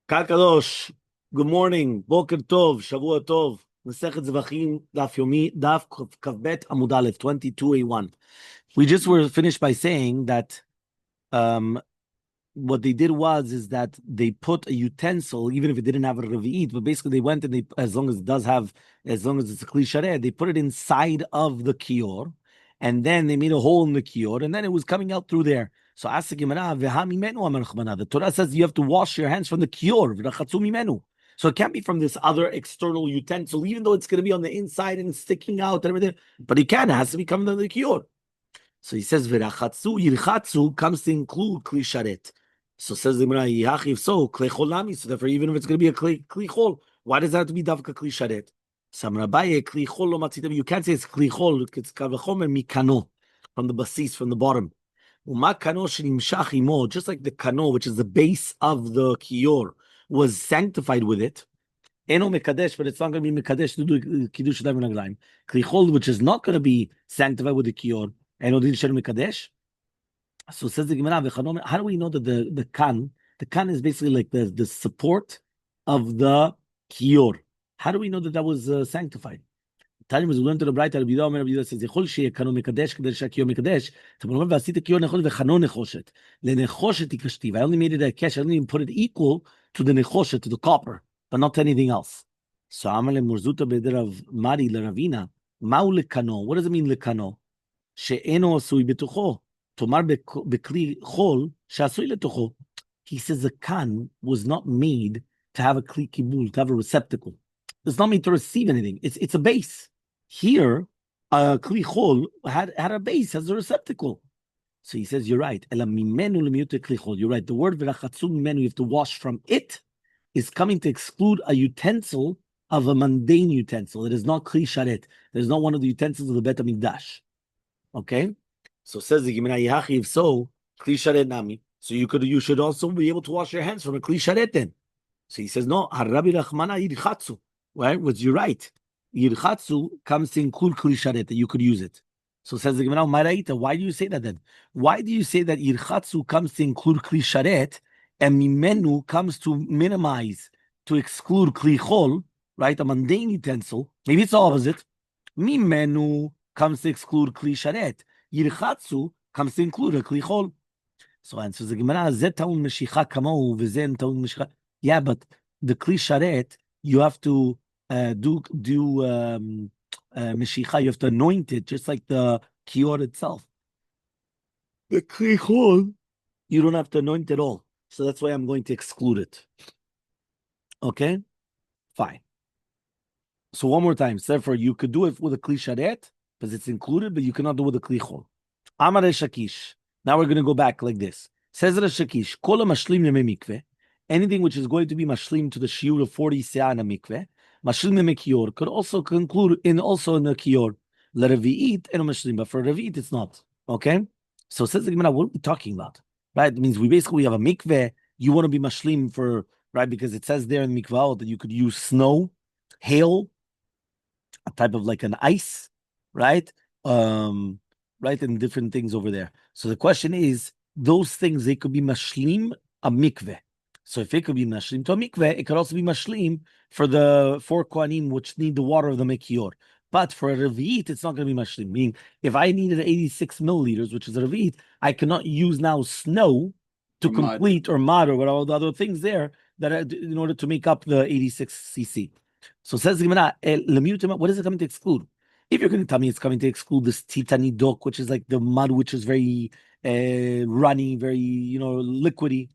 Kakadosh, good morning. Boker Tov, Shavua Tov. Masechet Zevachim, Daf Yomi, Daf Kavbet Amud Aleph, 22a1. We just were finished by saying that what they did is that they put a utensil, even if it didn't have a revi'it, but basically they went and they, as long as it's a kli shareh, they put it inside of the kior, and then they made a hole in the kior, and then it was coming out through there. So the Torah says you have to wash your hands from the kior. So it can't be from this other external utensil, even though it's going to be on the inside and sticking out and everything. But it has to be coming from the kior. So he says, "V'rachatzu yirchatzu" comes to include kli sharet. So says the Gemara, "Yihachiv so klei cholami." So therefore, even if it's going to be a kli chol, why does that have to be davka kli sharet? Samrabaye kli chol lo matzitem. You can't say it's kli chol. It's kavachomer mikano, from the basis, from the bottom. Uma kano shenimshach imo, just like the kano, which is the base of the kior, was sanctified with it. Eno mekadesh, but it's not going to be mekadesh to do kiddush adayim naglaim. Kli chol, which is not going to be sanctified with the kior. And Mekadesh. So says the Gemara, how do we know that the kan is basically like the support of the kior? How do we know that was sanctified? Tanya was learned to the bright Rabbi Yehuda says Yechol sheyeh kano mekadesh kadesh kior mekadesh. Tabonom v'asita kior nechoshet v'chano nechoshet lenechoshet ikashtiv. I only made it a kesh. I didn't even put it equal to the nechoshet, to the copper, but not to anything else. So Amale Murzuta b'derav Mari leRavina. Ma'u lekano. What does it mean lekano? שאינו עשוי בתוכו, תאמר בכלי חול שעשוי לתוכו. He says the can was not made to have a kli kibul, to have a receptacle. It's not made to receive anything. It's a base. Here, a kli chol had a base as a receptacle. So he says, you're right. You're right. The word v'rachatzu mimenu, you have to wash from it, is coming to exclude a utensil of a mundane utensil. It is not kli sharet. It is not one of the utensils of the Bet HaMikdash. Okay, so says the Gemara, Yachiv, so kli sharet nami. So you should also be able to wash your hands from a kli sharet then. So he says no, Harabi Rachmana yirchatzu. Right? Was you right? Yirchatzu comes to include kli sharet, that you could use it. So says the Gemara, Maraita, why do you say that then? Why do you say that yirchatzu comes to include kli sharet and mimenu comes to minimize, to exclude kli chol, right? A mundane utensil. Maybe it's the opposite. Mimenu comes to exclude kli sharet. Yirchatzu comes to include a kli chol. So answers the Gemara, Zet taun meshicha kamau v'zen taun meshicha. Yeah, but the kli sharet, you have to do meshicha. You have to anoint it, just like the kior itself. The kli chol, you don't have to anoint it all. So that's why I'm going to exclude it. Okay, fine. So one more time. So therefore, you could do it with a kli sharet, because it's included, but you cannot do with the kli chol. Amar Shakish. Now we're going to go back like this. Says Shakish, Kol mashlim mikveh, anything which is going to be mashlim to the shiur of 40 se'ah in a mikveh, mashlim kior, could also conclude in the kior. L'revi'it and mashlim, but for revi'it it's not. Okay? So says the Gemara, what are we talking about? Right? It means we basically have a mikveh, you want to be mashlim for, right? Because it says there in the mikvah that you could use snow, hail, a type of like an ice, right? Right, and different things over there. So the question is, those things, they could be mashlim a mikveh. So if it could be mashlim to a mikveh, it could also be mashlim for the 4 kohanim which need the water of the mekior. But for a revi'it, it's not going to be mashlim. Meaning, if I needed 86 milliliters, which is a revi'it, I cannot use now snow to complete, or mud, or what all the other things there, that in order to make up the 86 cc. So says the Gemara, what is it coming to exclude? If you're going to tell me it's coming to exclude this titani dok, which is like the mud, which is very runny, very, liquidy.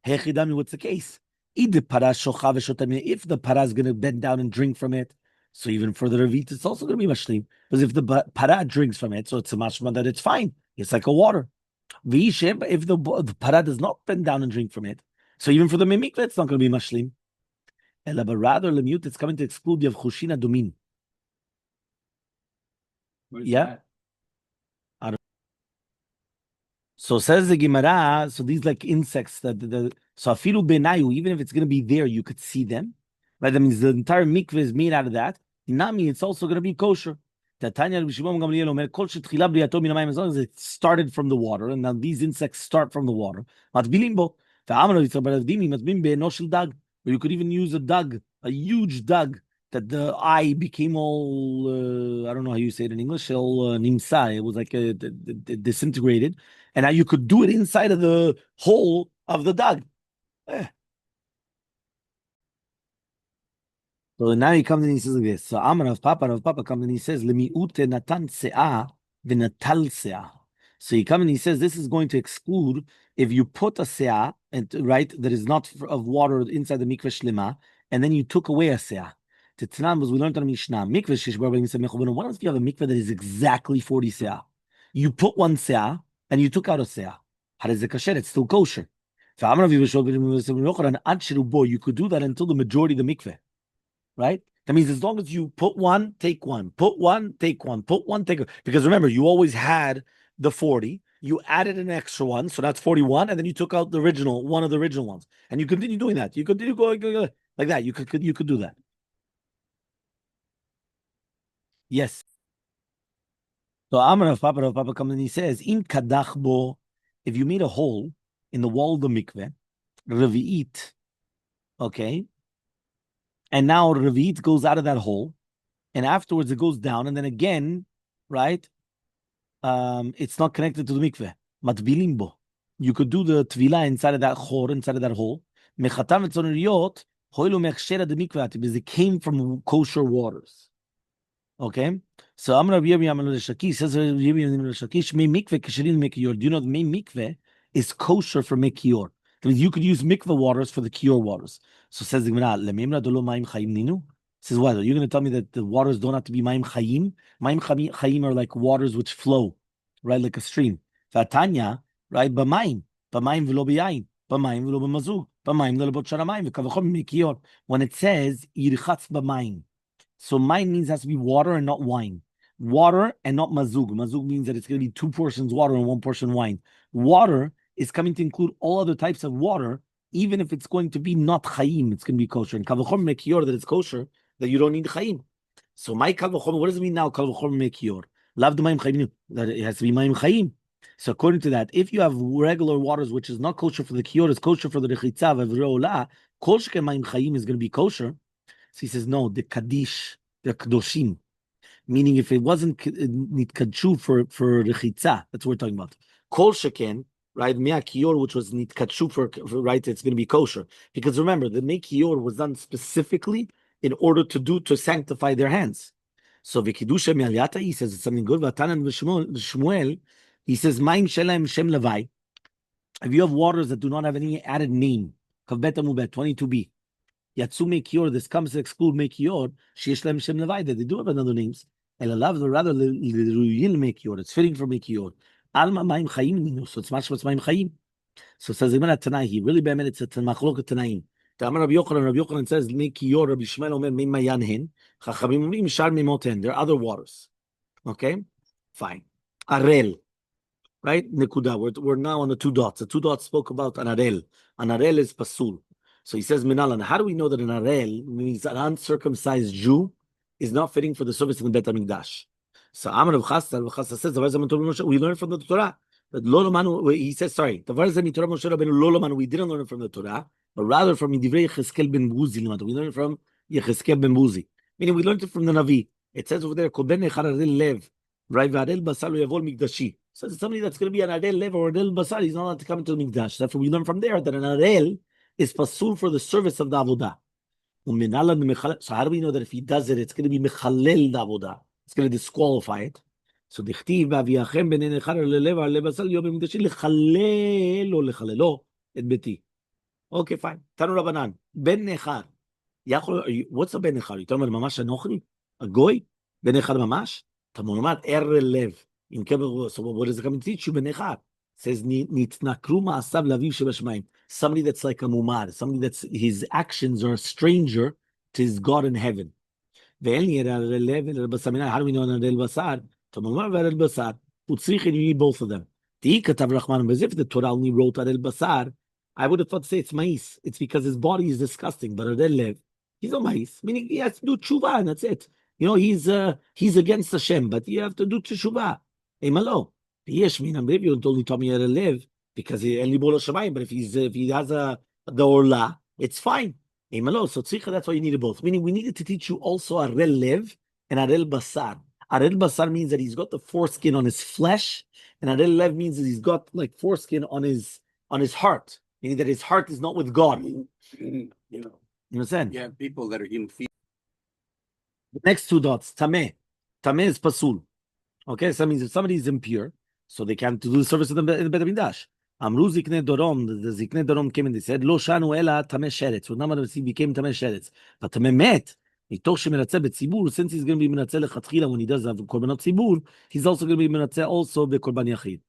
Hechidami, what's the case? If the para is going to bend down and drink from it, so even for the revit, it's also going to be mashlim. Because if the para drinks from it, so it's a mashma that it's fine. It's like a water. If the para does not bend down and drink from it, so even for the mimikveh, it's not going to be mashlim. But rather, lemut, it's coming to exclude the chushina domin. Yeah. So says the Gemara, so these like insects so afilu benayu, even if it's going to be there, you could see them. Right? That means the entire mikveh is made out of that. Nami, it's also going to be kosher. As long as it started from the water, and now these insects start from the water. Or you could even use a dug, a huge dug, that the eye became all, I don't know how you say it in English, all nimsa. It was like disintegrated. And now you could do it inside of the hole of the dug. Eh. So now he comes and he says like this. So Amar of Papa comes and he says, Lemiute natan se'ah v'natal se'ah. So he comes and he says, this is going to exclude if you put a se'ah, and right, that is not of water inside the mikveh shlema, and then you took away a se'ah. Tetnan was we learned on the Mishnah. Mikveh shishbar b'misam what if you have a mikveh that is exactly 40 se'ah? You put one se'ah and you took out a se'ah. How does it kasher? It's still kosher. So Amar of Yivashol you could do that until the majority of the mikveh. Right? That means as long as you put one, take one, put one, take one, put one, take one. Because remember, you always had the 40, you added an extra one, so that's 41, and then you took out the original, one of the original ones. And you continue doing that. You continue going like that. You could do that. Yes. So Amar of Papa comes and he says, In kadachbo, if you made a hole in the wall of the mikveh, revi'it, okay, and now revi'it goes out of that hole, and afterwards it goes down, and then again, right? It's not connected to the mikveh. Matbilimbo. You could do the tvila inside of that chor, inside of that hole. Mechatam etzoniriyot hoilu mechshera de mikveh because it came from kosher waters. Okay, so Amar Rabbi Yomi Amar Shakish says Rabbi Yomi Amar Shakish may mikveh kisherin mekiyor. Do you know the main mikveh is kosher for mekiyor? That means you could use mikveh waters for the kiyor waters. So says the Gemara, lememra dolo ma'im chayim ninu. Says what? Are you going to tell me that the waters don't have to be ma'im chayim? Ma'im chayim are like waters which flow, right, like a stream. Vatanya, right, b'mayim v'lo b'yayin, b'mayim v'lo b'mazug, b'mayim v'lo b'charamayim, v'kavachom mekiyor. When it says yirchatz b'mayim. So mine means it has to be water and not wine. Water and not mazug. Mazug means that it's going to be 2 portions water and 1 portion wine. Water is coming to include all other types of water, even if it's going to be not chayim, it's going to be kosher. And kavachom mekiyor, that it's kosher, that you don't need chayim. So my kavachom, what does it mean now? Kavachom mekiyor. Lav d'mayim chayim, that it has to be mayim chayim. So according to that, if you have regular waters, which is not kosher for the kiyor, it's kosher for the rechitza, v'vreolah, kol sheken mayim chayim is going to be kosher. So he says, no, the Kaddish, the Kadoshim. Meaning if it wasn't Nitkadshu for Rechitza, that's what we're talking about. Kol Sheken, right, Mea Kiyor, which was Nitkadshu for, right, it's going to be kosher. Because remember, the Mea Kiyor was done specifically in order to sanctify their hands. So Vikidusha Me'alyata, he says it's something good. Vatanan Shmuel, he says, Maim Shelem Shem Levai. If you have waters that do not have any added name, Kavbet Amubet, 22b. Yatsu Mekior, this comes to exclude Mekior, Sheish Lem Shem Levai, they do have another names. Elalav, rather, L'Ruyil Mekior, it's fitting for Mekior. Alma Maim Chaim, so it's much what's Maim Chaim. So it says, Imana Tanai, he really be'emet, it's a Machlok Tanaim. Ta'amar Rabbi Yochanan says, Mekior, Rabbi Shmuel Omer, Meim Mayan Hen, Chachamim Omrim, Shar Memoten, there are other waters. Okay? Fine. Arel. Right? Nekuda. We're now on the 2 dots. The 2 dots spoke about an arel. An arel is pasul. So he says, Minalan, how do we know that an arel means an uncircumcised Jew is not fitting for the service in the Bet HaMikdash? So Amar of Chasta says, we learned from the Torah. That he says, sorry, we didn't learn it from the Torah, but rather from Divrei Yecheskel ben Buzi. We learned it from Yecheskel ben Buzi. Meaning we learned it from the Navi. It says over there, right? So it's somebody that's going to be an Arel Lev or Arel Basar, he's not allowed to come into the Mikdash. Therefore, we learn from there that an Arel is pasul for the service of the avodah. So how do we know that if he does it, it's going to be mechalel the avodah? It's going to disqualify it. So dichtiv v'aviachem b'nei nechar lelev alebasal yom b'mikdashim lechalel o lechalelo et beti. Okay, fine. Tanu Rabbanan ben nechar. What's a ben nechar? You talking about mamash anochri, a goy? Ben nechar mamash? Tamu nomar lev. So what does it come and teach you? Ben nechar says nitnakru ma'asav laviv shebashmayim. Somebody that's like a mumar, somebody that's his actions are a stranger to his God in heaven. How do we know an Arel Basar? You need both of them. As if the Torah only wrote Arel Basar, I would have thought to say it's mais. It's because his body is disgusting. But Arel Lev, he's no mais. Meaning he has to do tshuva and that's it. You know, he's against Hashem, but you have to do tshuva. Emalo. Yesh min amriv, you only taught me Arel Lev. because he only bolo shamayim. But if he has the orla, it's fine. So tzricha, that's why you needed both. Meaning we needed to teach you also arel lev and arel basar. Arel basar means that he's got the foreskin on his flesh, and arel lev means that he's got like foreskin on his heart, meaning that his heart is not with God. You understand? Yeah, people that are in fear. The next two dots, tameh. Tameh is pasul. Okay, so that means if somebody is impure, so they can't do the service in the Beit HaMikdash. Amru ziknei dorom, the ziknei dorom came and they said, Lo shanu ela tameh sheretz. So now he became tameh sheretz. But tameh met, mitoch shemenatzeh betzibur, since he's going to be menatzeh lechatchila when he does have korbanot tzibur, he's also going to be menatzeh also bekorban yachid.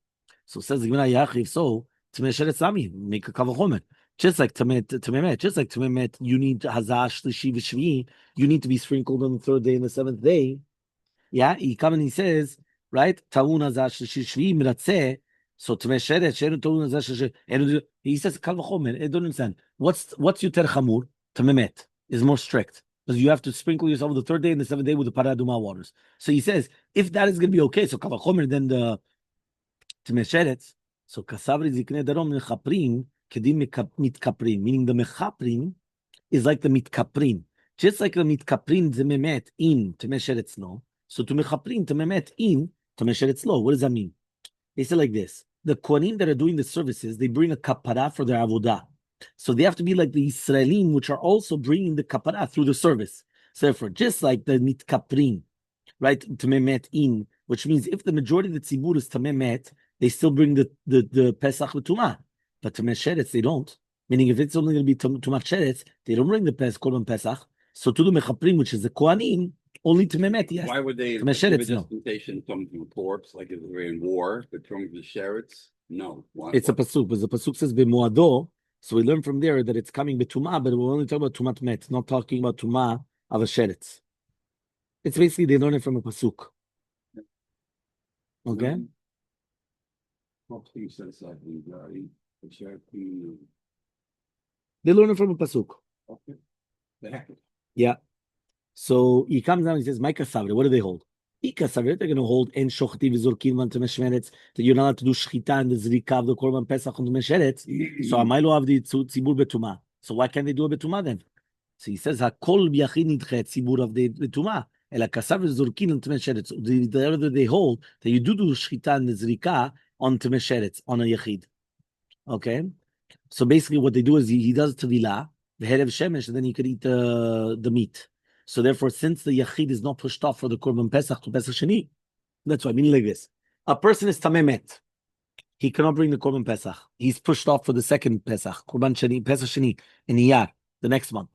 So says the Gemara Yachid, so tameh sheretz sami, make a kavachomer. Just like tameh met, just like tameh met, you need hazah shlishi v'shvi, you need to be sprinkled on the third day and the seventh day. Yeah, he comes and he says, right? Tauna shvi miratzeh. So tmesheret shenu tauna shvi. He says kal v'chomer. I don't understand. What's yuter chamur? Tamemet is more strict because you have to sprinkle yourself the third day and the seventh day with the paraduma waters. So he says if that is going to be okay, so kal v'chomer, then the tmesheret. So kasavri ziknei darom mechaprim kedim mitkaprim, meaning the mechaprim is like the mitkaprim. Just like the mitkaprim zememet in tmesheret no. So to mechaprin, to memet in, to mesheretz lo. What does that mean? They say like this: the kohanim that are doing the services, they bring a kapara for their avodah. So they have to be like the Israelim, which are also bringing the kapara through the service. So therefore, just like the mitkaprin, right, to memet in, which means if the majority of the tzibur is to memet, they still bring the pesach v'tumah. But to mesheretz, they don't. Meaning, if it's only going to be tumah sheretz, they don't bring the korban pesach. So to the mechaprin, which is the kohanim, only to Mehmet, yes. Why would they give a dispensation from a corpse, like if they're in war, but from the sherets? No. It's a pasuk, because the pasuk says b'moado, so we learn from there that it's coming b'tumah, but we're only talking about tumat met, not talking about tumah of a sheretz. It's basically they learn it from a pasuk. Okay? They learn it from a pasuk. Okay. Yeah. So he comes down and he says, "My kasavre, what do they hold? Kasavre, they're going to hold en shochti v'zorkin van temeshmeretz, that you're not allowed to do shchita and the zrika of the korban pesach on temeshmeretz. So amaylo av the tzibur betuma. So why can't they do a betuma then? So he says, hakol b'yachid nidche tzibur of the betuma. Ela kasavre zorkin on temeshmeretz. The other they hold that you do shchita and the zrika on temeshmeretz on a yachid. Okay. So basically, what they do is he does tevilah, the head of shemesh, and then he could eat the meat. So therefore, since the yachid is not pushed off for the korban pesach to pesach sheni, that's why I mean like this: a person is tamemet, he cannot bring the korban pesach. He's pushed off for the second pesach, korban sheni, pesach sheni, in Iyar, the next month.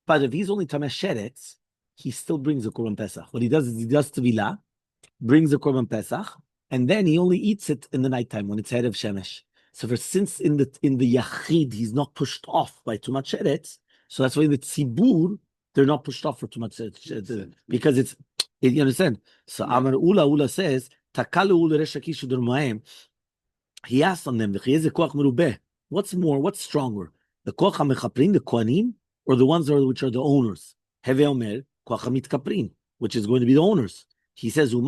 But if he's only tameh sheretz, he still brings the korban pesach. What he does is he does tevilah, brings the korban pesach, and then he only eats it in the nighttime when it's head of shemesh. So since in the yachid he's not pushed off by too much sheretz, so that's why in the tzibur they're not pushed off for too much because it's, you understand? So Amar Ula says, Takalu Ula Reshakish Durmaim. He asked on them, what's more, what's stronger? The Koach HaMechaprin, the Kohanim, or the ones which are the owners? Heve Omer, Koach HaMitkaprin, which is going to be the owners. He says, he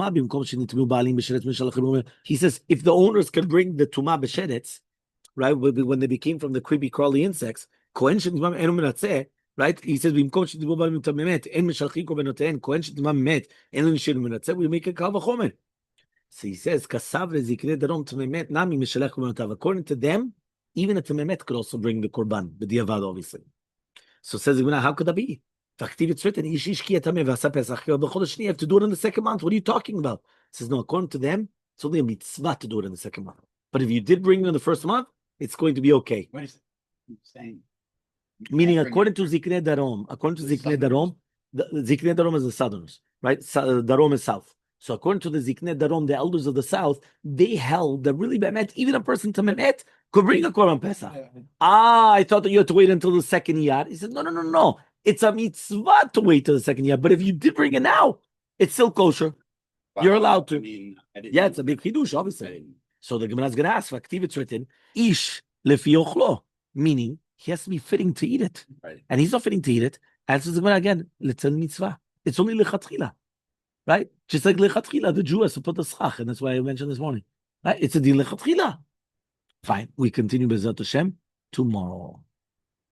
says, if the owners can bring the Tumah B'Sheretz, right, when they became from the creepy crawly insects, right? He says, we make a kal. So he says, according to them, even a tememet could also bring the korban, but the obviously. So says, how could that be? It's written, you have to do it in the second month. What are you talking about? He says, no, according to them, it's only a mitzvah to do it in the second month. But if you did bring it in the first month, it's going to be okay. What is it saying? Meaning, according to Ziknei Darom, the Ziknei Darom is the southerners, right? Darom is south. So according to the Ziknei Darom, the elders of the south, they held that really Be'emet, even a person to Memet could bring a Korban Pesach. I thought that you had to wait until the second year. He said, no. It's a mitzvah to wait till the second year. But if you did bring it now, it's still kosher. You're allowed to. Yeah, it's a big chidush, obviously. So the Gemara is going to ask, it's written, Ish lefi ochlo, meaning he has to be fitting to eat it. Right. And he's not fitting to eat it. Answers the Gemara again, letzel mitzvah. It's only lechatchila. Right? Just like lechatchila, the Jew has to put the schach, and that's why I mentioned this morning. Right? It's a din lechatchila. Fine. We continue Bezat Hashem tomorrow.